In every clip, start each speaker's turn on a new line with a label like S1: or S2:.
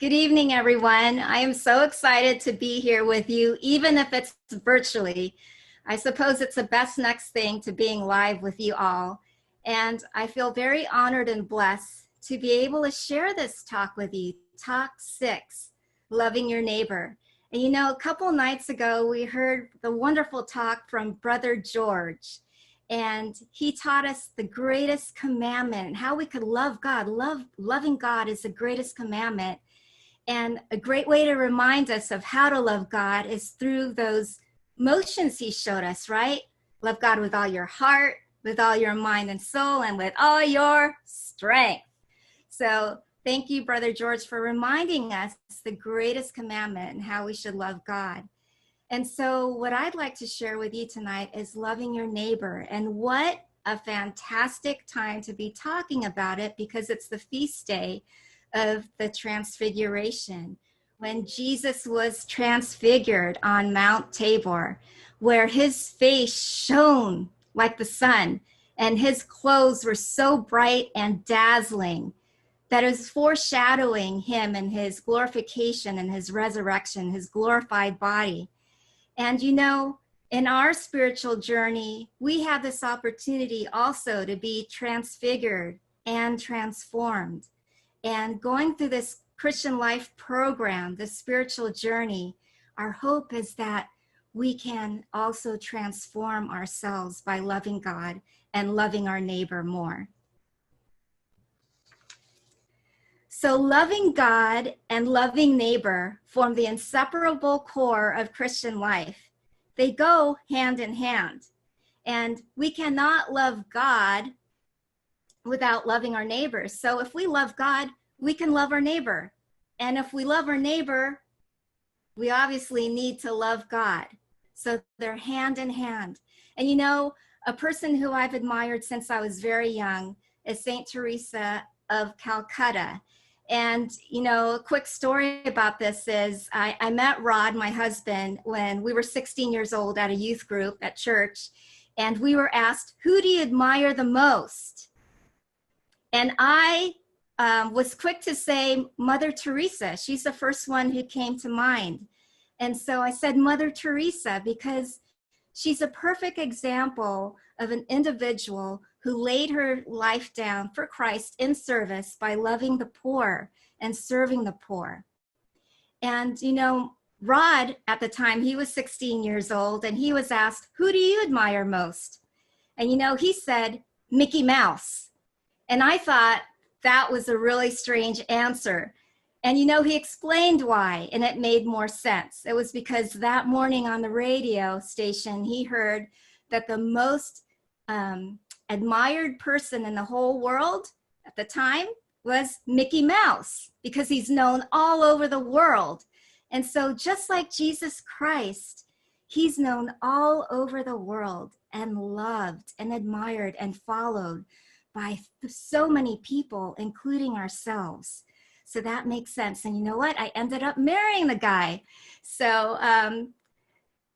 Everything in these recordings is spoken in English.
S1: Good evening, everyone. I am so excited to be here with you, even if it's virtually. I suppose it's the best next thing to being live with you all. And I feel very honored and blessed to be able to share this talk with you, Talk 6, Loving Your Neighbor. And you know, a couple nights ago, we heard the wonderful talk from Brother George. And he taught us the greatest commandment, how we could love God. Loving God is the greatest commandment. And a great way to remind us of how to love God is through those motions he showed us, right? Love God with all your heart, with all your mind and soul, and with all your strength. So thank you, Brother George, for reminding us the greatest commandment and how we should love God. And so what I'd like to share with you tonight is loving your neighbor. And what a fantastic time to be talking about it, because it's the feast day of the Transfiguration, when Jesus was transfigured on Mount Tabor, where his face shone like the sun and his clothes were so bright and dazzling that it was foreshadowing him and his glorification and his resurrection, his glorified body. And you know, in our spiritual journey, we have this opportunity also to be transfigured and transformed. And going through this Christian life program, this spiritual journey, our hope is that we can also transform ourselves by loving God and loving our neighbor more. So loving God and loving neighbor form the inseparable core of Christian life. They go hand in hand. And we cannot love God without loving our neighbors. So if we love God, we can love our neighbor. And if we love our neighbor, we obviously need to love God. So they're hand in hand. And you know, a person who I've admired since I was very young is Saint Teresa of Calcutta. And you know, a quick story about this is I met Rod, my husband, when we were 16 years old at a youth group at church. And we were asked, who do you admire the most? And I was quick to say Mother Teresa. She's the first one who came to mind. And so I said Mother Teresa because she's a perfect example of an individual who laid her life down for Christ in service by loving the poor and serving the poor. And you know, Rod, at the time, he was 16 years old, and he was asked, who do you admire most? And you know, he said, Mickey Mouse. And I thought that was a really strange answer. And you know, he explained why, and it made more sense. It was because that morning on the radio station, he heard that the most admired person in the whole world at the time was Mickey Mouse, because he's known all over the world. And so just like Jesus Christ, he's known all over the world and loved and admired and followed by so many people, including ourselves. So that makes sense. And you know what? I ended up marrying the guy. So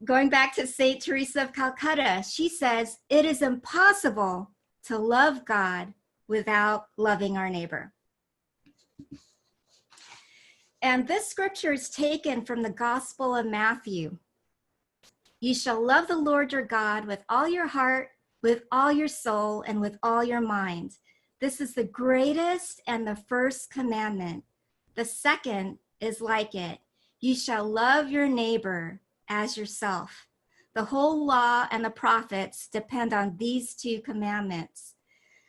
S1: going back to Saint Teresa of Calcutta, she says, it is impossible to love God without loving our neighbor. And this scripture is taken from the Gospel of Matthew. You shall love the Lord your God with all your heart, with all your soul, and with all your mind. This is the greatest and the first commandment. The second is like it. You shall love your neighbor as yourself. The whole law and the prophets depend on these two commandments.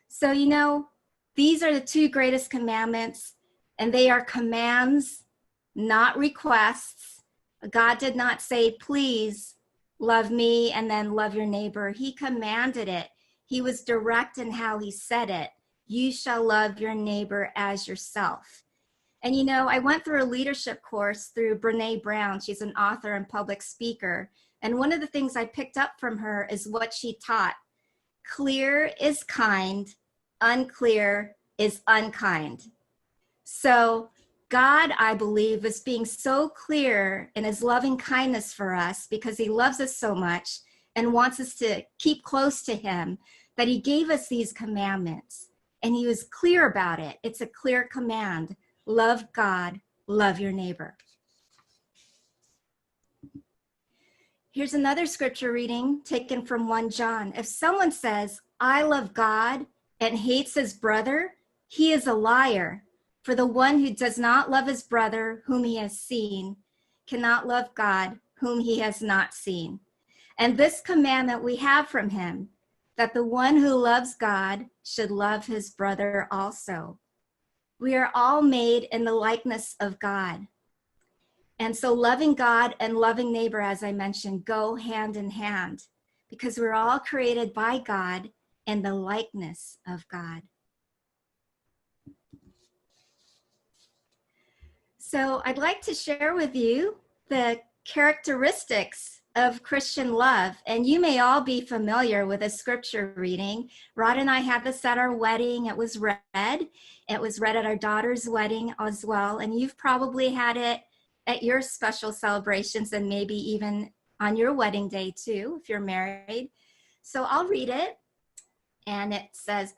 S1: So, you know, these are the two greatest commandments, and they are commands, not requests. God did not say, please love me and then love your neighbor. He commanded it. He was direct in how he said it. You shall love your neighbor as yourself. And you know, I went through a leadership course through Brene Brown. She's an author and public speaker. And one of the things I picked up from her is what she taught. Clear is kind, unclear is unkind. So God, I believe, is being so clear in his loving kindness for us because he loves us so much and wants us to keep close to him, that he gave us these commandments. And he was clear about it. It's a clear command. Love God love your neighbor. Here's another scripture reading taken from 1 John. If someone says, I love God and hates his brother, he is a liar. For the one who does not love his brother whom he has seen cannot love God whom he has not seen. And this commandment we have from him, that the one who loves God should love his brother also. We are all made in the likeness of God. And so loving God and loving neighbor, as I mentioned, go hand in hand because we're all created by God in the likeness of God. So I'd like to share with you the characteristics of Christian love. And you may all be familiar with a scripture reading. Rod and I had this at our wedding. It was read. It was read at our daughter's wedding as well. And you've probably had it at your special celebrations and maybe even on your wedding day too, if you're married. So I'll read it. And it says,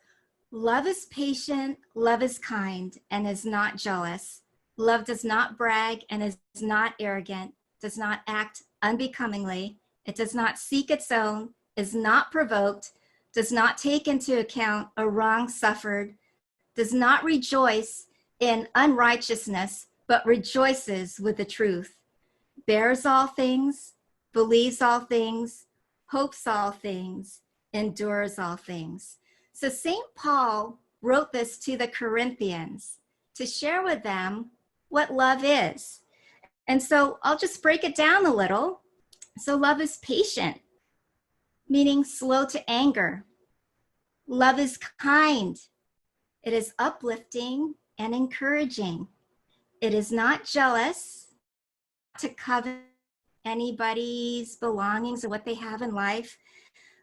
S1: love is patient, love is kind, and is not jealous. Love does not brag and is not arrogant, does not act unbecomingly. It does not seek its own, is not provoked, does not take into account a wrong suffered, does not rejoice in unrighteousness, but rejoices with the truth, bears all things, believes all things, hopes all things, endures all things. So St. Paul wrote this to the Corinthians to share with them what love is. And so I'll just break it down a little. So love is patient, meaning slow to anger. Love is kind. It is uplifting and encouraging. It is not jealous, to covet anybody's belongings or what they have in life.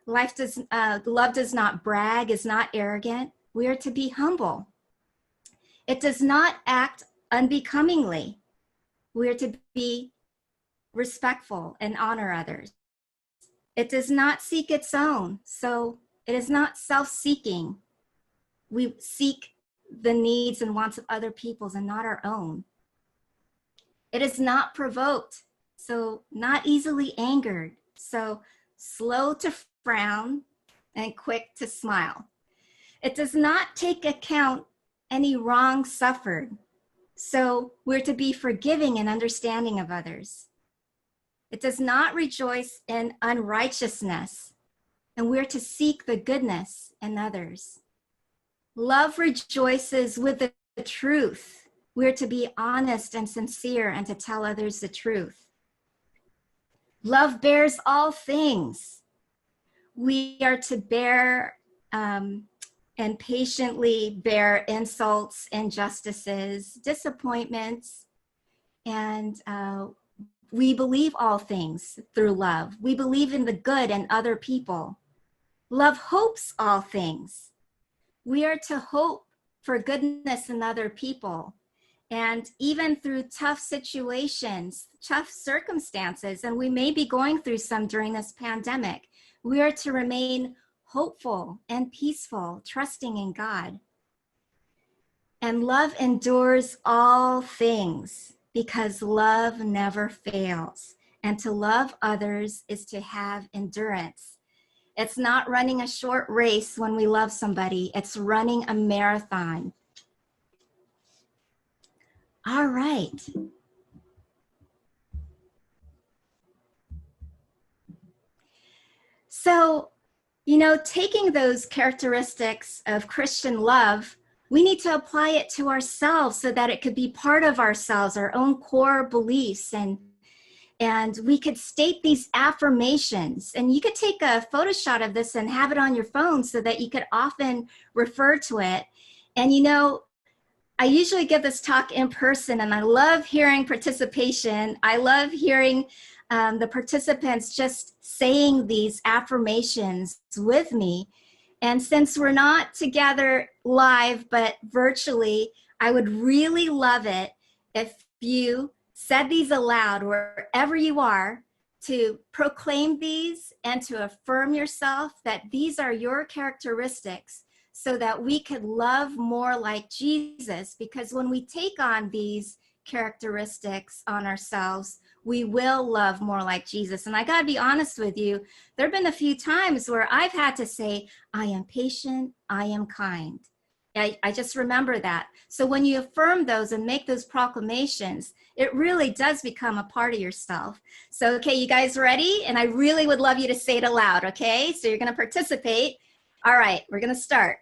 S1: Love does not brag, is not arrogant. We are to be humble. It does not act unbecomingly. We are to be respectful and honor others. It does not seek its own, so it is not self-seeking. We seek the needs and wants of other people's and not our own. It is not provoked, so not easily angered, so slow to frown and quick to smile. It does not take account any wrong suffered, so we're to be forgiving and understanding of others. It does not rejoice in unrighteousness, and we're to seek the goodness in others. Love rejoices with the truth. We're to be honest and sincere and to tell others the truth. Love bears all things. We are to bear and patiently bear insults, injustices, disappointments, and we believe all things through love. We believe in the good in other people. Love hopes all things. We are to hope for goodness in other people. And even through tough situations, tough circumstances, and we may be going through some during this pandemic, we are to remain hopeful and peaceful, trusting in God. And love endures all things because love never fails. And to love others is to have endurance. It's not running a short race when we love somebody, it's running a marathon. All right. So, taking those characteristics of Christian love, we need to apply it to ourselves so that it could be part of ourselves, our own core beliefs, and we could state these affirmations. And you could take a photo shot of this and have it on your phone so that you could often refer to it. And I usually give this talk in person, and I love hearing participation. I love hearing the participants just saying these affirmations with me. And since we're not together live, but virtually, I would really love it if you said these aloud wherever you are, to proclaim these and to affirm yourself that these are your characteristics, so that we could love more like Jesus. Because when we take on these characteristics on ourselves, we will love more like Jesus. And I got to be honest with you, there have been a few times where I've had to say, I am patient, I am kind. I just remember that. So when you affirm those and make those proclamations, it really does become a part of yourself. So, okay, you guys ready? And I really would love you to say it aloud, okay? So you're going to participate. All right, we're going to start.